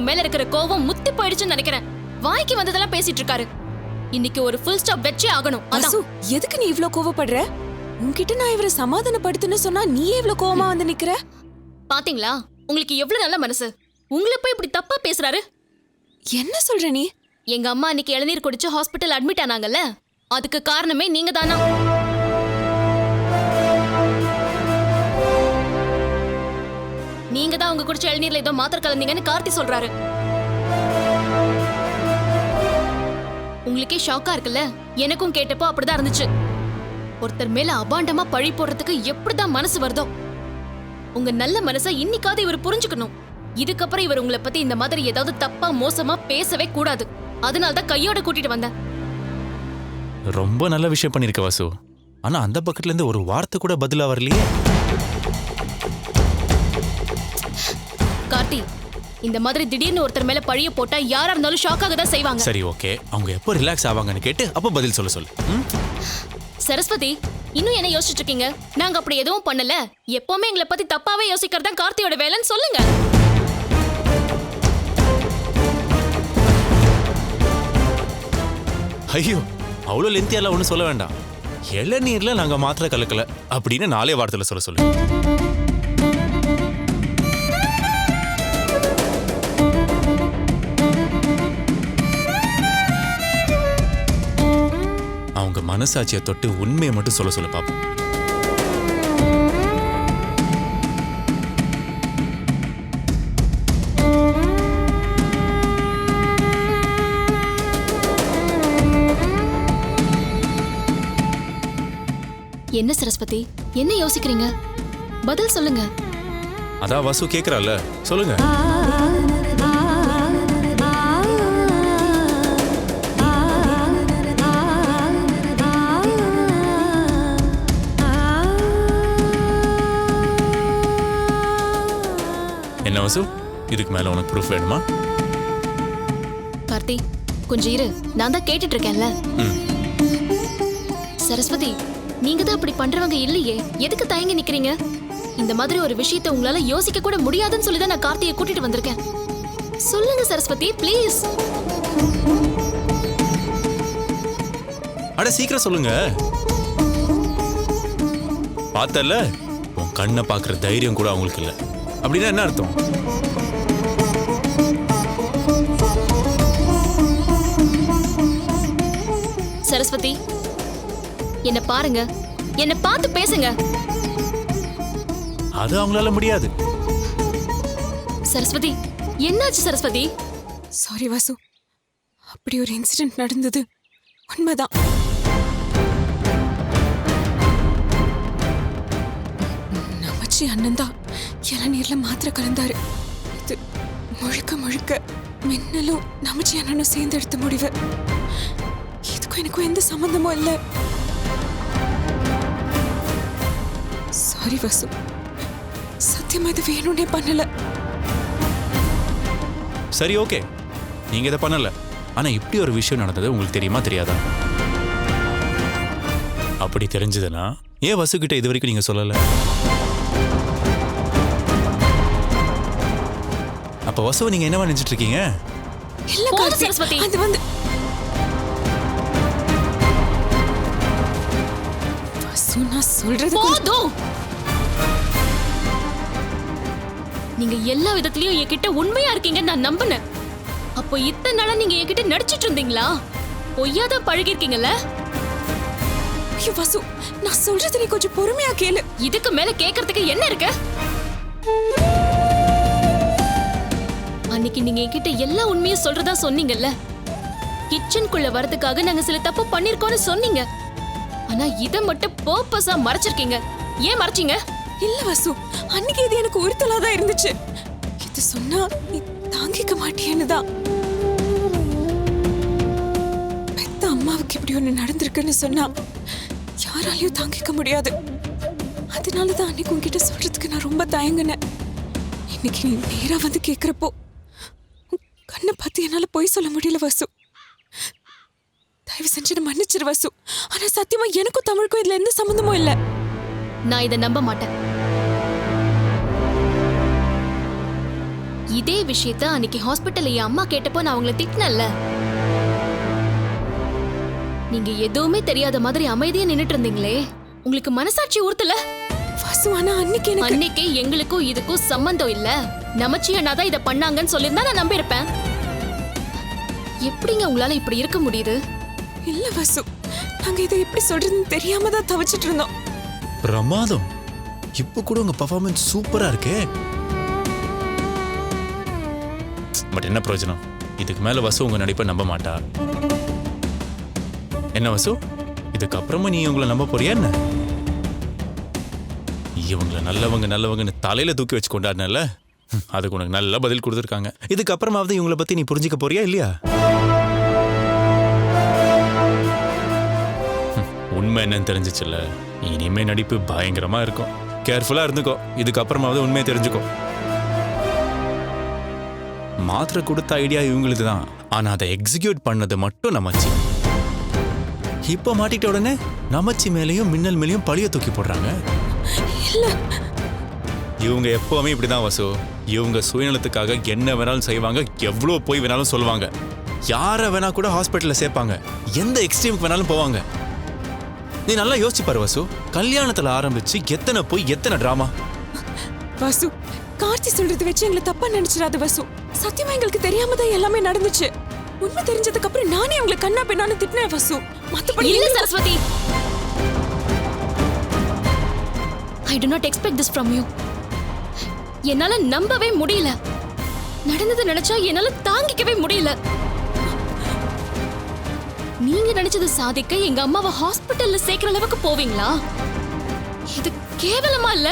மேல இருக்கிற கோவம் முத்தி போயிடுச்சுன்னு நினைக்கிறேன். வாய்க்கு வந்ததெல்லாம் பேசிட்டு இருக்காரு. இன்னைக்கு ஒரு ஃபுல் ஸ்டாப் வெச்சே ஆகணும். வசு, எதுக்கு நீ இவ்ளோ கோவப்படுற? உன்கிட்ட நான் இவரை சமாதானப்படுத்துன்னு சொன்னா நீ எவ்ளோ கோவமா வந்து நிக்கிற? பாத்தீங்களா, உங்களுக்கு எவ்வளவு நல்ல மனசு. உங்களை போய் இப்படி தப்பா பேசுறாரு. என்ன சொல்ற நீ? எங்க அம்மா இன்னைக்கு இளநீர் குடிச்சு ஹாஸ்பிட்டல் அட்மிட் ஆனாங்கல்ல, அதுக்கு காரணமே நீங்க தானா? நீங்க தான் உங்க குடிச்ச இளநீர்ல ஏதோ மாத்திரை கலந்தீங்கன்னு கார்த்தி சொல்றாரு. உங்களுக்கே ஷாக்கா இருக்குல்ல? எனக்கும் கேட்டப்போ அப்படிதான் இருந்துச்சு. ஒருத்தர் மேல அபாண்டமா பழி போடுறதுக்கு எப்படிதான் மனசு வருதோ. உங்க நல்ல மனசை இன்னைக்காவது இவர் புரிஞ்சுக்கணும். இதுக்கப்புறம் இவர் உங்களை பத்தி இந்த மாதிரி ஏதாவது தப்பா மோசமா பேசவே கூடாது. அதனால்தான் கையோட கூட்டிட்டு வந்தேன். ரொம்ப நல்ல விஷயம் பண்ணிருக்க வாசு. ஆனா அந்த பக்கத்துல இருந்து ஒரு வார்த்தை கூட பதிலா வரலையே. கார்த்தி, இந்த மாதிரி திடீர்னு ஒருத்தர் மேல பழிய போட்டா யாரா இருந்தாலும் ஷாக்காக தான் செய்வாங்க. சரி, ஓகே. அவங்க எப்போ ரிலாக்ஸ் ஆவாங்கன்னு கேட்டு அப்ப பதில் சொல்லு. சரஸ்வதி, இன்னும் என்ன யோசிச்சுட்டு இருக்கீங்க? நாங்க அப்படி எதுவும் பண்ணல. எப்பவுமே எங்களை பத்தி தப்பாவே யோசிக்கிறது தான் கார்த்தியோட வேலைன்னு சொல்லுங்க. ஐயோ, அவ்வளோ லென்த்தியால ஒன்றும் சொல்ல வேண்டாம். இளநீர்ல நாங்க மாத்திரை கலக்கல அப்படின்னு 4 வார்த்தையில சொல்லு. அவங்க மனசாட்சியை தொட்டு உண்மையை மட்டும் சொல்ல பாப்போம். என்ன சரஸ்வதி, என்ன யோசிக்கிறீங்க? பதில் சொல்லுங்க. அதான் வாசு கேக்குறால, சொல்லுங்க. என்ன வாசு, இதுக்கு மேல உனக்கு ப்ரூஃப் வேணுமா? கார்த்தி, கொஞ்சம் இரு. நான் தான் கேட்டுட்டு இருக்கேன்ல. சரஸ்வதி, நீங்க தான் அப்படி பண்றவங்க இல்லையே. எதுக்கு தயங்கி நிக்கிறீங்க? இந்த மாதிரி ஒரு விஷயத்தை உங்களால யோசிக்க கூட முடியாதுன்னு சொல்லி தான் நான் கார்த்தியை கூட்டிட்டு வந்திருக்கேன். சொல்லுங்க சரஸ்வதி, ப்ளீஸ். அட சீக்கிரம் சொல்லுங்க. பார்த்தல, உன் கண்ணை பாக்குற தைரியம் கூட அவங்களுக்கு இல்ல. அப்படின்னா என்ன அர்த்தம்? சரஸ்வதி, என்ன பாருங்க, என்ன பார்த்து பேசுங்க. அது அவங்களால முடியாது. சரஸ்வதி, என்னாச்சு சரஸ்வதி? சாரி வாசு, அப்படி ஒரு இன்சிடென்ட் நடந்தது உண்மைதான். நமச்சி அண்ணன் தான் இளநீர்ல மாத்திரை கலந்தாரு. இது முழுக்க முழுக்க மின்னலும் நமச்சி அண்ணனும் சேர்ந்து எடுத்த முடிவு. இதுக்கும் எனக்கும் எந்த சம்பந்தமும் இல்லை. சாரி வாசு, சத்தியமா இது வேணும்னே பண்ணல. சரி, ஓகே, நீங்க இதை பண்ணல. ஆனா இப்படி ஒரு விஷயம் நடந்தது உங்களுக்கு தெரியுமா தெரியாதா? அப்படி தெரிஞ்சதுன்னா ஏன் வசு கிட்ட இது வரைக்கும் நீங்க சொல்லல? அப்ப வசுவை நீங்க என்னவா நினைச்சிட்டு இருக்கீங்க? இல்ல கார்த்தி, சரஸ்வதி, அது வந்து வசு, நான் சொல்றது போதும். நீங்க எல்லா விதத்திலயும் என்கிட்ட உண்மையா இருக்கீங்கன்னு நான் நம்பினேன். அப்போ இத்தனை நாளா நீங்க என்கிட்ட நடிச்சிட்டு இருந்தீங்களா? பொய்யாதான் பழகிருக்கீங்கல்ல. ஐயோ வசு, நான் சொல்றது நீ கொஞ்சம் பொறுமையா கேளு. இதுக்கு மேல கேக்குறதுக்கு என்ன இருக்கு? அன்னைக்கு நீங்க என்கிட்ட எல்லா உண்மையும் சொல்றதா சொன்னீங்கல்ல. கிச்சனுக்குள்ள வரதுக்காக நாங்க சில தப்பு பண்ணிருக்கோம்னு சொன்னீங்க. ஆனா இத மட்டும் பர்பஸா மறைச்சிருக்கீங்க. ஏன் மறைச்சீங்க? இல்ல வசு, அன்னைக்கு இது எனக்கு உறுத்தலாதான் இருந்துச்சு. இது சொன்னா நீ தாங்கிக்க மாட்டியேன்னு தான். பெத்த அம்மாவுக்கு இப்படி ஒண்ணு நடந்திருக்குன்னு சொன்னா யாராலையும் தாங்கிக்க முடியாது. அதனாலதான் அன்னைக்கு உன்கிட்ட சொல்றதுக்கு நான் ரொம்ப தயங்கினேன். இன்னைக்கு நீ நேரா வந்து கேக்குறப்போ கண்ணை பார்த்து என்னால போய் சொல்ல முடியல வசு. தயவு செஞ்சு மன்னிச்சிரு வசு. ஆனா சத்தியமா எனக்கும் தமிழுக்கும் இதுல எந்த சம்பந்தமும் இல்ல. நான் இதை நம்ப மாட்டேன். இதே விஷயத்த அன்னைக்கு ஹாஸ்பிட்டல்ல என் அம்மா கேட்டப்போ நான் அவங்கள திட்டினேன்ல. நீங்க எதுவுமே தெரியாத மாதிரி அமைதியா நின்னுட்டு இருந்தீங்களே, உங்களுக்கு மனசாட்சி உறுத்தல? வாசு, ஆனா அன்னைக்கு எங்களுக்கும் இதுக்கும் சம்பந்தம் இல்ல, நமச்சி அண்ணா தான் இத பண்ணாங்கன்னு சொல்லியிருந்தா நான் நம்பியிருப்பேன். எப்படிங்க உங்களால இப்படி இருக்க முடியுது? இல்ல வாசு, நாங்க இதை எப்படி சொல்றதுன்னு தெரியாம தான் தவிச்சிட்டு இருந்தோம். பிரமாதம். இப்போ கூட உங்க பெர்ஃபார்மன்ஸ் சூப்பரா இருக்கே. பட் என்ன பிரயோஜனம்? இதுக்கு மேல வசு உங்க நடிப்பை நம்ப மாட்டா. என்ன வசு, இதுக்கப்புறமா நீ உங்களை நம்ப போறியா என்ன? இவங்களை நல்லவங்கன்னு தலையில தூக்கி வச்சு கொண்டாடினல, அதுக்கு உனக்கு நல்ல பதில் கொடுத்துருக்காங்க. இதுக்கப்புறமாவது இவங்களை பத்தி நீ புரிஞ்சுக்க போறியா இல்லையா? உண்மை என்னன்னு தெரிஞ்சிச்சுல்ல, இனிமே நடிப்பு பயங்கரமா இருக்கும். கேர்ஃபுல்லா இருந்துக்கோ. இதுக்கப்புறமாவது உண்மையை தெரிஞ்சுக்கோ. மாத்திரை கொடுத்த ஐடியா இவங்களுக்கு தான், ஆனா அதை எக்ஸிக்யூட் பண்ணது மட்டும் நமச்சி. இப்ப மாட்டிட்ட உடனே நமச்சி மேலையும் மின்னல் மேலையும் பழிய தூக்கி போடுறாங்க. இவங்க எப்பவுமே இப்படிதான் வசு. இவங்க சுயநலத்துக்காக என்ன வேணாலும் செய்வாங்க, எவ்வளவு போய் வேணாலும் சொல்லுவாங்க, யார வேணா கூட ஹாஸ்பிட்டல்ல சேர்ப்பாங்க, எந்த எக்ஸ்ட்ரீமுக்கு வேணாலும் போவாங்க. நீ நல்லா யோசிச்சு பாரு வசு, கல்யாணத்துல ஆரம்பிச்சு எத்தனை போய் எத்தனை டிராமா. வாசு, கார்த்தி சொல்றது வச்சு எங்களை தப்பா நினைச்சிடாத வாசு. சத்தியமா எங்களுக்கு தெரியாம தான் எல்லாமே நடந்துச்சு. உண்மை தெரிஞ்சதுக்கு அப்புறம் நானே உங்களை கண்ணா பெண்ணான்னு திட்டினேன் வாசு. மத்தபடி இல்ல Saraswati, I do not expect this from you. என்னால நம்பவே முடியல. நடந்தது நினைச்சா என்னால தாங்கிக்கவே முடியல. நீங்க நினைச்சது சாதிக்க எங்க அம்மாவை ஹாஸ்பிட்டல்ல சேர்க்கிற அளவுக்கு போவீங்களா? இது கேவலமா இல்ல?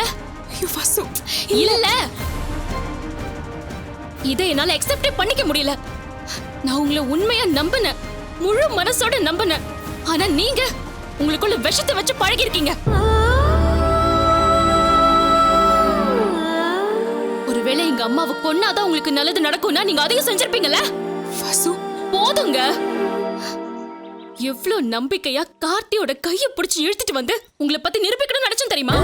ஐயோ வாசு, இல்ல, இதை என்னால அக்செப்ட் பண்ணிக்க முடியல. நான் உங்களை உண்மையா நம்பினேன், முழு மனசோட நம்பினேன். ஆனா நீங்க உங்களுக்குள்ள விஷத்தை வச்சு பழகி இருக்கீங்க. ஒருவேளை எங்க அம்மாவை கொன்னாதான் உங்களுக்கு நல்லது நடக்கும்னா நீங்க அதையும் செஞ்சிருப்பீங்கல்ல? வாசு, போதுங்க. எவ்வளவு நம்பிக்கையா கார்த்தியோட கையை பிடிச்சு இழுத்துட்டு வந்து உங்களை பத்தி நிரூபிக்கணும்னு நினைச்சேன் தெரியுமா?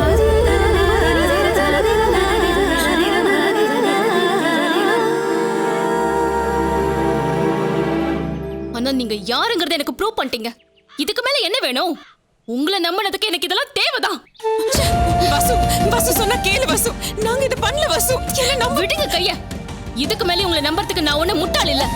ஆனா நீங்க யாருங்கறத எனக்கு ப்ரூவ் பண்ணிட்டீங்க. இதுக்கு மேல என்ன வேணும்? உங்களை நம்பினதுக்கு எனக்கு இதெல்லாம் தேவைதான். வாசு, வாசு சொன்னா கேளு வாசு. நாங்க இத பண்ணல வாசு. என்ன நம்ப விடுங்க கைய. இதுக்கு மேல உங்களை நம்பறதுக்கு நான் ஒண்ணு முட்டாள் இல்ல.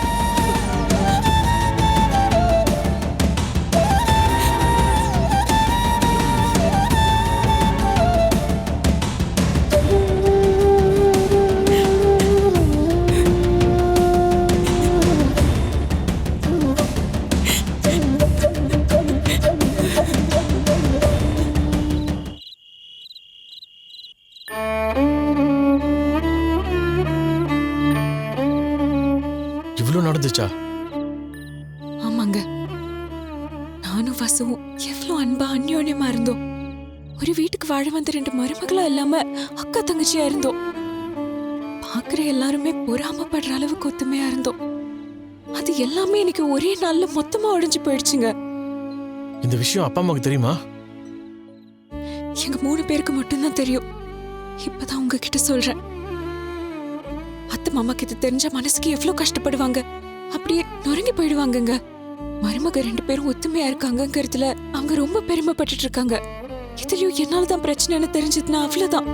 இவ்வளவு நடந்துச்சா? ஆமாங்க, நானும் வாசுவும் எவ்வளவு அன்பா அந்யோன்யமா இருந்தோம். ஒரு வீட்டுக்கு வாழ வந்த 2 மருமகளா இல்லாம அக்கா தங்கச்சியா இருந்தோம். பாக்குற எல்லாருமே பொறாமப்படுற அளவுக்கு ஒத்துமையா இருந்தோம். அது எல்லாமே எனக்கு ஒரே நாள்ல மொத்தமா உடைஞ்சு போயிடுச்சுங்க. இந்த விஷயம் அப்பா அம்மாவுக்கு தெரியுமா? எங்க 3 பேருக்கு மட்டும்தான் தெரியும். இப்பதான் உங்ககிட்ட சொல்றேன். அத்தை மாமாக்கு இது தெரிஞ்ச மனசுக்கு எவ்வளவு கஷ்டப்படுவாங்க, அப்படியே நொறுங்கி போயிடுவாங்கங்க. மருமக 2 பேரும் ஒத்துமையா இருக்காங்கங்கிறதுல அவங்க ரொம்ப பெருமைப்பட்டுட்டு இருக்காங்க. இதுலயும் என்னாலதான் பிரச்சனைன்னு தெரிஞ்சதுன்னா அவ்வளவுதான்.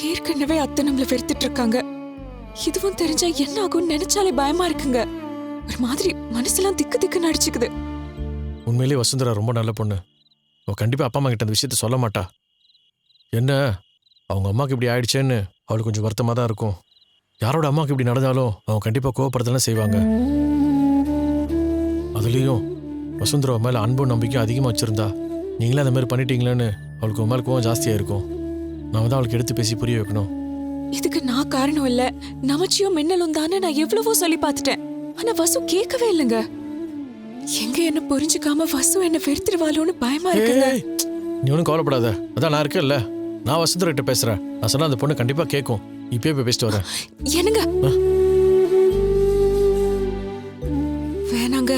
ஏற்கனவே அத்தை நம்மள வெறுத்துட்டு இருக்காங்க. இதுவும் தெரிஞ்சா என்ன ஆகும்னு நினைச்சாலே பயமா இருக்குங்க. ஒரு மாதிரி மனசெல்லாம் திக்கு திக்குன்னு அடிச்சுக்குது. உண்மையிலேயே வசுந்தரா ரொம்ப நல்ல பொண்ணு. அவ கண்டிப்பா அப்பா அம்மா கிட்ட அந்த விஷயத்த சொல்ல மாட்டா. என்ன அவங்க அம்மாவுக்கு இப்படி ஆயிடுச்சேன்னு அவளுக்கு கொஞ்சம் வருத்தமா தான் இருக்கும். யாரோட அம்மாவுக்கு இப்படி நடந்தாலும் அவங்க கண்டிப்பா கோவப்படுறதுலாம் செய்வாங்க. அதுலயும் வசுந்தரா மேல அன்பும் நம்பிக்கையும் அதிகமா வச்சிருந்தா நீங்களே அந்த மாதிரி பண்ணிட்டீங்களேன்னு அவளுக்கு மேல கோவம் ஜாஸ்தியா இருக்கும். நாம தான் அவளுக்கு எடுத்து பேசி புரிய வைக்கணும். இதுக்கு நான் காரணம் இல்ல, நமச்சியும் மின்னலும் தானே நான் எவ்வளவோ சொல்லி பார்த்துட்டேன். ஆனா வசு கேட்கவே இல்லைங்க. எங்க என்ன புரிஞ்சுக்காம வசு என்ன வெறுத்துருவாளோன்னு பயமா இருக்குங்க. நீ ஒன்றும் கவலைப்படாத, அதான் நான் இருக்கேன்ல. நான் வசுந்தரா கிட்ட பேசுறேன். நான் சொன்னா அந்த பொண்ணு கண்டிப்பா கேட்கும். இப்பயே போய் பேசிட்டு வரேன். என்னங்க வேணாங்க,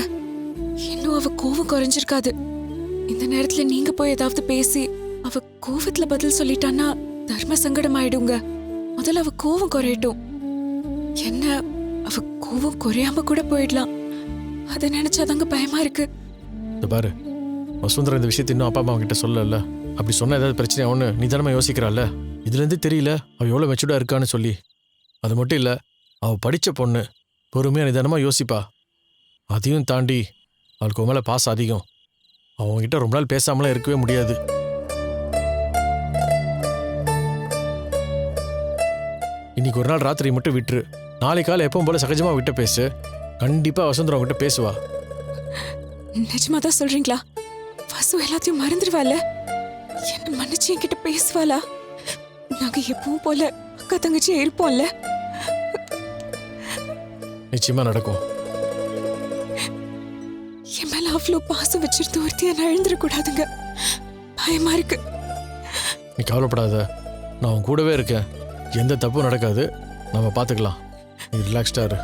இன்னும் அவ கோவம் குறைஞ்சிருக்காது. இந்த நேரத்துல நீங்க போய் ஏதாவது பேசி அவ கோவத்துல பதில் சொல்லிட்டான்னா தர்ம சங்கடம் ஆயிடுங்க. முதல்ல அவ கோவம் குறையட்டும். என்ன அவ கோவம் குறையாம கூட போயிடலாம். அதை நினைச்சாதாங்க பயமா இருக்கு. இந்த பாரு, வசுந்தரா இந்த விஷயத்தை இன்னும் அப்பா அம்மா கிட்ட சொல்லல. அப்படி சொன்னா ஏதாவது பிரச்சனை ஆகும்னு நீ தானே யோசிக்கிறாள். இதுலேருந்து தெரியல அவள் எவ்வளோ மெச்சூர்டாக இருக்கான்னு சொல்லி. அது மட்டும் இல்லை, அவள் படித்த பொண்ணு, பொறுமையாக நிதானமாக யோசிப்பா. அதையும் தாண்டி அவளுக்கு மேலே பாசம் அதிகம். அவங்ககிட்ட ரொம்ப நாள் பேசாமலாம் இருக்கவே முடியாது. இன்னைக்கு ஒரு நாள் ராத்திரி மட்டும் விட்டுரு. நாளை காலை எப்பவும் போல சகஜமாக விட்டு பேசு. கண்டிப்பாக வசுந்தரா அவங்ககிட்ட பேசுவா. நிஜமா தான் சொல்றீங்களா? வசு எல்லாத்தையும் மறந்துடுவாள். என்ன மன்னிச்சு என்கிட்ட பேசுவாளா? நாங்க எப்பவும் போல அக்கா தங்கச்சியா இருப்போம்ல. நிச்சயமாக நடக்கும். என் மேல அவ்வளோ பாசம் வச்சிருந்த ஒருத்திய நான் எழுந்துடக்கூடாதுங்க. பயமா இருக்கு. நீ கவலைப்படாத, நான் உன் கூடவே இருக்கேன். எந்த தப்பும் நடக்காது. நம்ம பார்த்துக்கலாம். நீ ரிலாக்ஸ்டாக இரு.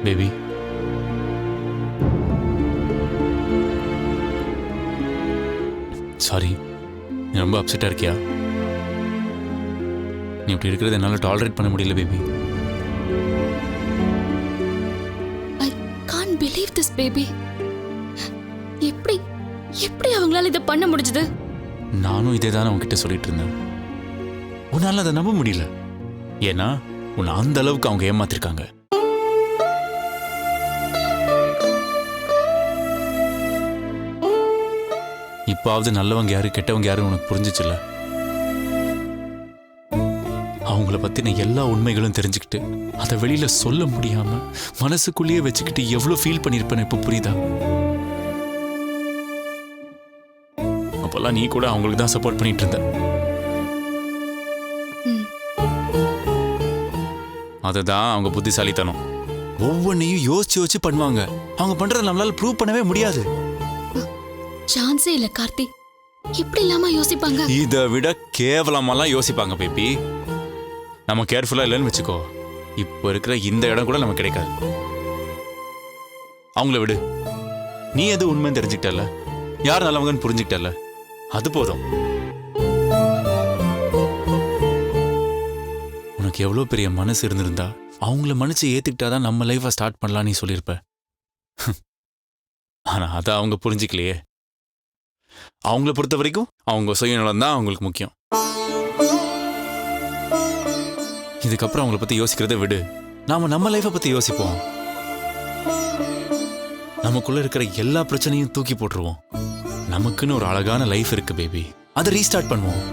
பேபி, சாரி, நீ ரொம்ப அப்செட்டாக இருக்கியா? நீ இப்படி இருக்கிறத என்னால் டாலரேட் பண்ண முடியல baby. I can't believe this baby. எப்படி எப்படி அவங்களால இதை பண்ண முடிஞ்சது? நானும் இதே தான் அவங்ககிட்ட சொல்லிட்டு இருந்தேன். உன்னால் அதை நம்ப முடியல. ஏன்னா உன்னை அந்த அளவுக்கு அவங்க ஏமாத்திருக்காங்க. இப்பாவது நல்லவங்க யாரு கெட்டவங்க யாரு உனக்கு புரிஞ்சிச்சுல. அவங்கள பத்தின எல்லா உண்மைகளும் தெரிஞ்சுக்கிட்டு அதை வெளியில சொல்ல முடியாம மனசுக்குள்ளேயே வச்சுக்கிட்டு எவ்வளவு ஃபீல் பண்ணிருப்பேன்னு இப்ப புரியுதா? அப்பெல்லாம் நீ கூட அவங்களுக்கு தான் சப்போர்ட் பண்ணிட்டு இருந்த. அதுதான் அவங்க புத்திசாலித்தனம். ஒவ்வொன்னையும் யோசிச்சு யோசிச்சு பண்ணுவாங்க. அவங்க பண்றதை நம்மளால ப்ரூவ் பண்ணவே முடியாது. சான்ஸே இல்ல கார்த்தி. இப்படி இல்லாம யோசிப்பாங்க? இதை விட கேவலமாலாம் யோசிப்பாங்க பேபி. நம்ம கேர்ஃபுல்லா இல்லைன்னு வச்சுக்கோ, இப்போ இருக்கிற இந்த இடம் கூட நமக்கு கிடைக்காது. அவங்கள விடு. நீ எது உண்மைன்னு தெரிஞ்சுக்கிட்டல, யார் நல்லவங்கன்னு புரிஞ்சுக்கிட்டல, அது போதும். உனக்கு எவ்வளோ பெரிய மனசு இருந்திருந்தா அவங்கள மனசு ஏத்துக்கிட்டாதான் நம்ம லைஃபை ஸ்டார்ட் பண்ணலாம் நீ சொல்லியிருப்ப. ஆனா அதை அவங்க புரிஞ்சிக்கலையே. அவங்கள பொறுத்த வரைக்கும் அவங்க சுயநலம் தான் அவங்களுக்கு முக்கியம். இதுக்கப்புறம் அவங்கள பத்தி யோசிக்கிறத விடு. நாம நம்ம லைஃபை பத்தி யோசிப்போம். நமக்குள்ள இருக்கிற எல்லா பிரச்சனையும் தூக்கி போட்டுருவோம். நமக்குன்னு ஒரு அழகான லைஃப் இருக்கு பேபி. அதை ரீஸ்டார்ட் பண்ணுவோம்.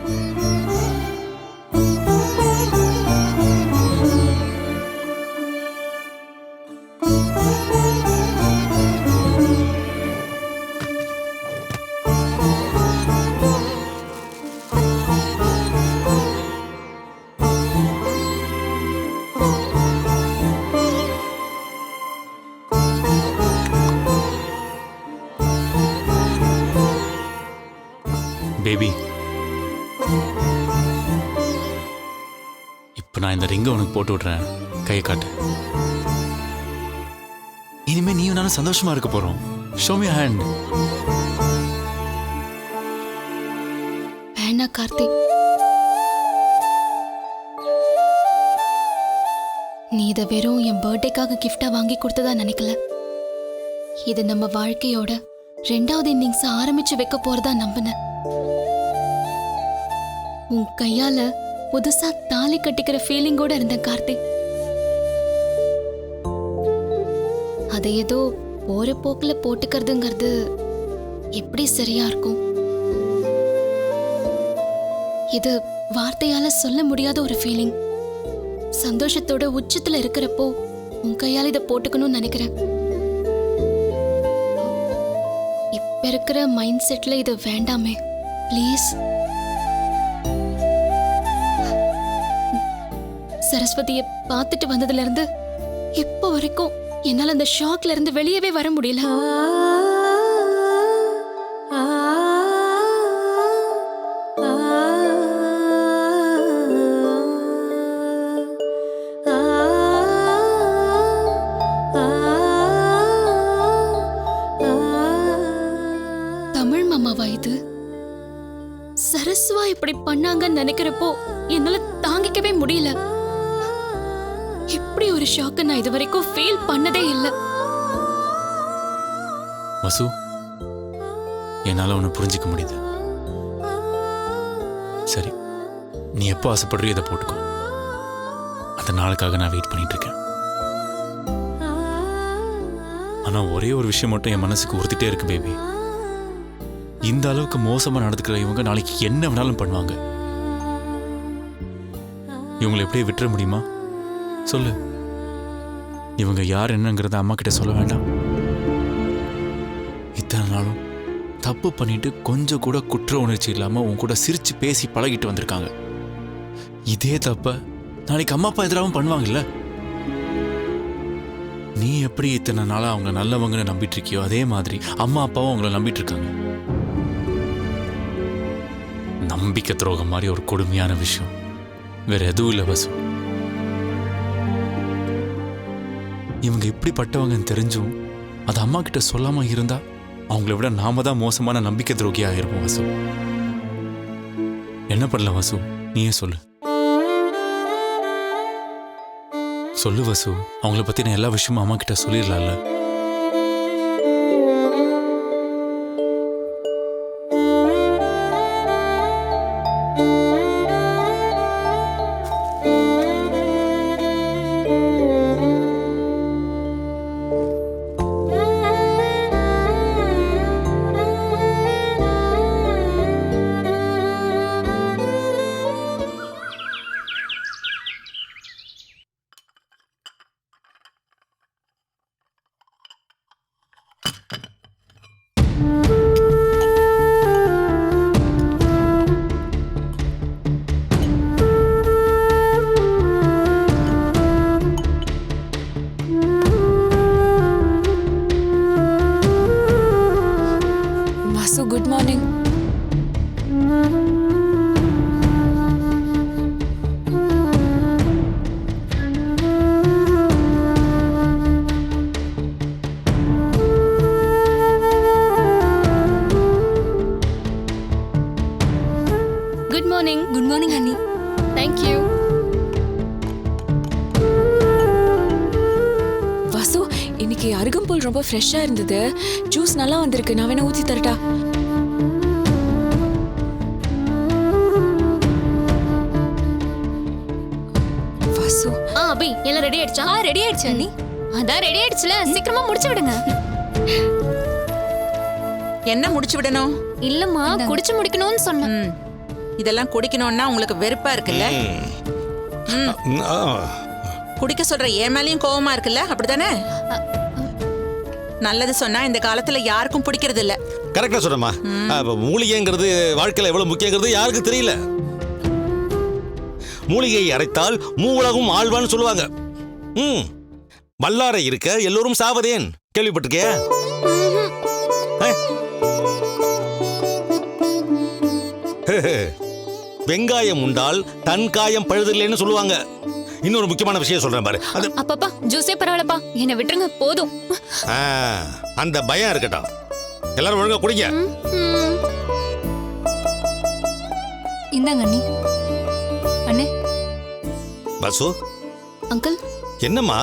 பேபி, இப்ப நான் இந்த ரிங்கை உனக்கு போட்டு விடுறேன். கையை காட்டு. இனிமே நீயும் நானும் சந்தோஷமா இருக்க போறோம். Show me hand. வேணா கார்த்தி. நீ இதை வெறும் என் பர்த்டேக்காக கிஃப்டா வாங்கி கொடுத்ததா நினைக்கல. இது நம்ம வாழ்க்கையோட 2வது இன்னிங்ஸ் ஆரம்பிச்சு வைக்க போறதா நம்பின. உன் கையால புதுசா தாலி கட்டிக்கிற ஃபீலிங்கோட இருந்த கார்த்தி. அதை ஏதோ போற போக்குல போட்டுக்கிறதுங்கிறது எப்படி சரியா இருக்கும்? இது வார்த்தையால சொல்ல முடியாத ஒரு ஃபீலிங். சந்தோஷத்தோட உச்சத்துல இருக்கிறப்போ உன் கையால இதை போட்டுக்கணும்னு நினைக்கிறேன். இப்ப இருக்கிற மைண்ட் செட்ல இது வேண்டாமே ப்ளீஸ். சரஸ்வதியை பார்த்துட்டு வந்ததுல இருந்து இப்ப வரைக்கும் என்னால அந்த ஷாக்ல இருந்து வெளியவே வர முடியல. பண்ணாங்கன்னு நினைக்கிறப்போ என்னால தாங்கிக்கவே முடியல. இப்படி ஒரு ஷாக்கு நான் இது வரைக்கும் ஃபீல் பண்ணதே இல்ல. வசு, என்னால உன்னை புரிஞ்சுக்க முடியுது. சரி, நீ எப்போ ஆசைப்படுறியோ இதை போட்டுக்கோ. அந்த நாளுக்காக நான் வெயிட் பண்ணிட்டு இருக்கேன். ஆனா ஒரே ஒரு விஷயம் மட்டும் என் மனசுக்கு உறுத்திட்டே இருக்கு பேபி. இந்த அளவுக்கு மோசமா நடந்துக்கிற இவங்க நாளைக்கு என்ன வேணாலும் பண்ணுவாங்க. இவங்களை எப்படியே விட்டுற முடியுமா சொல்லு? இவங்க யார் என்னங்கிறத அம்மா கிட்ட சொல்ல வேண்டாம். இத்தனை நாளும் தப்பு பண்ணிட்டு கொஞ்சம் கூட குற்ற உணர்ச்சி இல்லாம உன் கூட சிரிச்சு பேசி பழகிட்டு வந்திருக்காங்க. இதே தப்ப நாளைக்கு அம்மா அப்பா எதிராகவும் பண்ணுவாங்கல்ல. நீ எப்படி இத்தனை நாளா அவங்க நல்லவங்கன்னு நம்பிட்டு இருக்கியோ அதே மாதிரி அம்மா அப்பாவும் அவங்கள நம்பிட்டு இருக்காங்க. நம்பிக்கை துரோகம் மாதிரி ஒரு கொடுமையான விஷயம் வேற எதுவும் இல்லை வசு. இவங்க இப்படிப்பட்டவங்கன்னு தெரிஞ்சும் அது அம்மா கிட்ட சொல்லாம இருந்தா அவங்கள விட நாம தான் மோசமான நம்பிக்கை துரோகியாக இருப்போம் வசு. என்ன பண்ணல வசு, நீயே சொல்லு. சொல்லு வசு, அவங்கள பத்தி நான் எல்லா விஷயமும் அம்மா கிட்ட சொல்லிடலாம்ல. Vasu, good morning. Good morning. Good morning அண்ணி. தேங்க்யூ. வாசு, இன்னைக்கு அருகம்புல் ரொம்ப ஃப்ரெஷ்ஷா இருந்தது. ஜூஸ் நல்லா வந்திருக்கு. நான் வேணா ஊத்தி தரட்டா? வாசு, அபி எல்லாம் ரெடி ஆயிடுச்சா? ரெடி ஆயிடுச்சு அண்ணி. அதான் ரெடி ஆயிடுச்சுல, சீக்கிரமா முடிச்சு விடுங்க. என்ன முடிச்சு விடணும்? இல்லம்மா, குடிச்சு முடிக்கணும்னு சொன்னேன். ம். இதெல்லாம் குடிக்கணும்னா உங்களுக்கு வெறுப்பா இருக்குல்ல? குடிக்க சொல்ற என் மேலயும் கோவமா இருக்குல்ல? அப்படிதானே? நல்லது சொன்னா இந்த காலத்துல யாருக்கும் பிடிக்கிறது இல்ல. கரெக்டா சொல்றமா. மூலிகைங்கிறது வாழ்க்கையில எவ்வளவு முக்கியங்கிறது யாருக்கு தெரியல. மூலிகையை அரைத்தால் மூவுலகும் ஆழ்வான்னு சொல்லுவாங்க. வல்லாரை இருக்க எல்லோரும் சாவதேன் கேள்விப்பட்டிருக்கே? வெங்காயம் உண்டால் தன் காயம் பழுதில்லைன்னு சொல்லுவாங்க. இன்னொரு முக்கியமான விஷயம் சொல்றேன் பாரு. அப்பப்பா, ஜூஸே பரவாயில்லப்பா, என்ன விட்டுருங்க போதும். அந்த பயம் இருக்கட்டும். எல்லாரும் ஒழுங்கா குடிங்க. இந்தாங்க அண்ணி. அண்ணே. பசு. அங்கிள். என்னம்மா,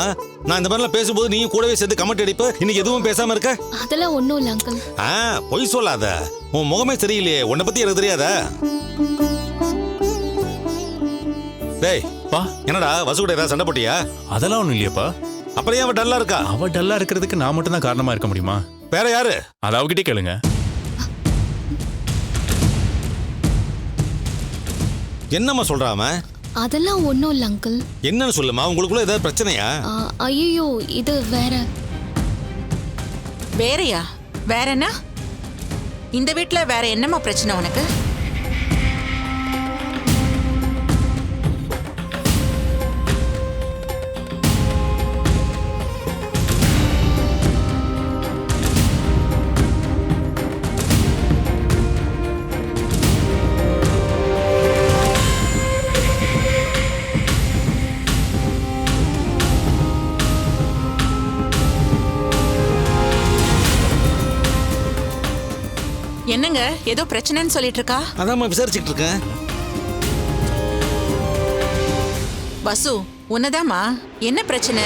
நான் இந்த மாதிரிலாம் பேசும்போது நீ கூடவே சேர்ந்து கமெண்ட் அடிப்ப, இன்னைக்கு எதுவும் பேசாம இருக்க? அதெல்லாம் ஒண்ணும் இல்ல அங்கிள். பொய் சொல்லாத. உன் முகமே சரியில்லையே, உன்னை பத்தி எனக்கு தெரியாதா? டேய் பா, என்னடா வசு கூட ஏதாவது சண்டை போட்டியா? அதெல்லாம் ஒண்ணும் இல்லையாப்பா. அப்புறம் அவ டல்லா இருக்கா? அவ டல்லா இருக்கிறதுக்கு நான் மட்டும் தான் காரணமா இருக்க முடியுமா? வேற யாரு? அது அவகிட்டே கேளுங்க. என்னம்மா சொல்றாம? அதெல்லாம் ஒண்ணும் இல்ல அங்கிள். என்னன்னு சொல்லுமா, உங்களுக்குள்ள ஏதாவது பிரச்சனையா? ஐயோ, இது வேற. வேறயா? வேற என்ன? இந்த வீட்ல வேற என்னமா பிரச்சனை உனக்கு? என்னங்க, ஏதோ பிரச்சனைன்னு சொல்லிட்டு இருக்கா? அதான் விசாரிச்சுட்டு இருக்கேன். வசு உன்னதாமா என்ன பிரச்சனை?